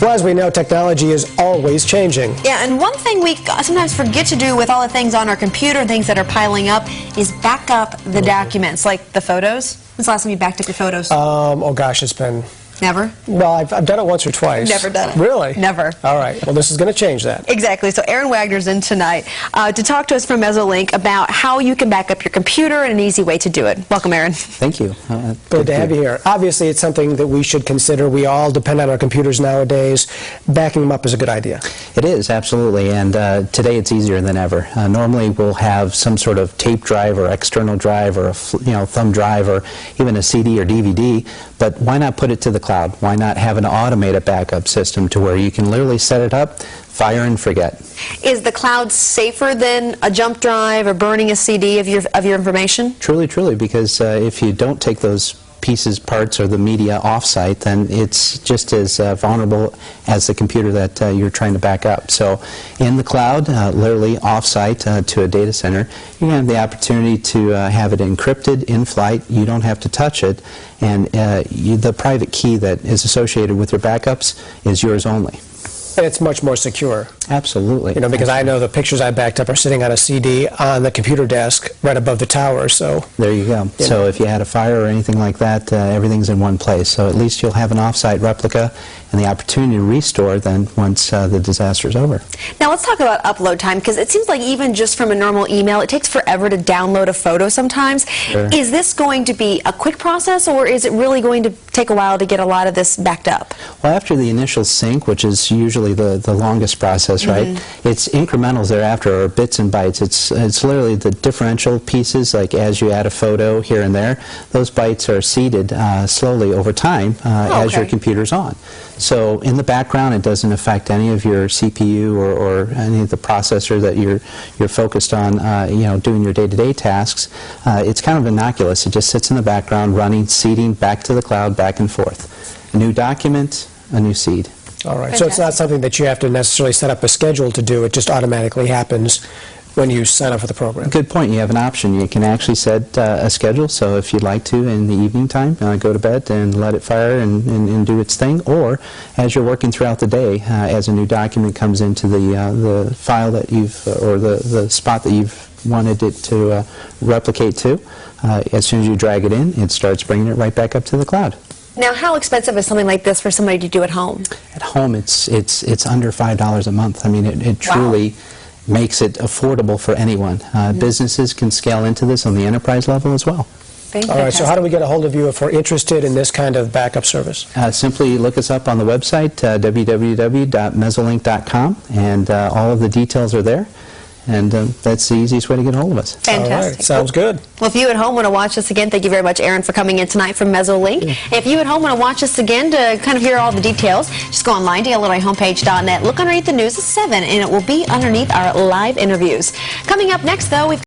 Well, as we know, technology is always changing. Yeah, and one thing we sometimes forget to do with all the things on our computer, things that are piling up, is back up the documents, like the photos. When's the last time you backed up your photos? Oh gosh, it's been... Never? Well, I've done it once or twice. Never done it. Really? Never. All right. Well, this is going to change that. Exactly. So Aaron Wagner's in tonight to talk to us from Mezolink about how you can back up your computer and an easy way to do it. Welcome, Aaron. Thank you. Good to have you here. Obviously, it's something that we should consider. We all depend on our computers nowadays. Backing them up is a good idea. It is, absolutely. And today it's easier than ever. Normally we'll have some sort of tape drive or external drive or a thumb drive or even a CD or DVD. But why not put it to the cloud? Why not have an automated backup system to where you can literally set it up, fire and forget? Is the cloud safer than a jump drive or burning a CD of your information? Truly, truly, because if you don't take those pieces, parts, or the media off-site, then it's just as vulnerable as the computer that you're trying to back up. So in the cloud, literally off-site to a data center, you have the opportunity to have it encrypted in flight. You don't have to touch it, and the private key that is associated with your backups is yours only. And it's much more secure. Absolutely. You know, because I know the pictures I backed up are sitting on a CD on the computer desk right above the tower, so... There you go. So if you had a fire or anything like that, everything's in one place. So at least you'll have an off-site replica and the opportunity to restore then once the disaster's over. Now let's talk about upload time, because it seems like even just from a normal email, it takes forever to download a photo sometimes. Sure. Is this going to be a quick process, or is it really going to take a while to get a lot of this backed up? Well, after the initial sync, which is usually the longest process, right? It's incrementals thereafter, or bits and bytes. It's literally the differential pieces, like as you add a photo here and there, those bytes are seeded slowly over time as your computer's on. So in the background, it doesn't affect any of your CPU or any of the processor that you're focused on, doing your day-to-day tasks. It's kind of innocuous. It just sits in the background, running, seeding back to the cloud, back and forth. A new document, a new seed. All right. So it's not something that you have to necessarily set up a schedule to do. It just automatically happens when you sign up for the program. Good point. You have an option. You can actually set a schedule. So if you'd like to, in the evening time, go to bed and let it fire and do its thing. Or as you're working throughout the day, as a new document comes into the file that you've, or the spot that you've wanted it to replicate to, as soon as you drag it in, it starts bringing it right back up to the cloud. Now, how expensive is something like this for somebody to do at home? At home, it's under $5 a month. I mean, it truly makes it affordable for anyone. Businesses can scale into this on the enterprise level as well. All right, so how do we get a hold of you if we're interested in this kind of backup service? Simply look us up on the website, www.mezolink.com, and all of the details are there. And that's the easiest way to get a hold of us. Fantastic. All right, sounds good. Well, if you at home want to watch this again, thank you very much, Aaron, for coming in tonight from Mezolink. If you at home want to watch this again to kind of hear all the details, just go online to illinoishomepage.net. Look underneath the news at 7, and it will be underneath our live interviews. Coming up next, though, we've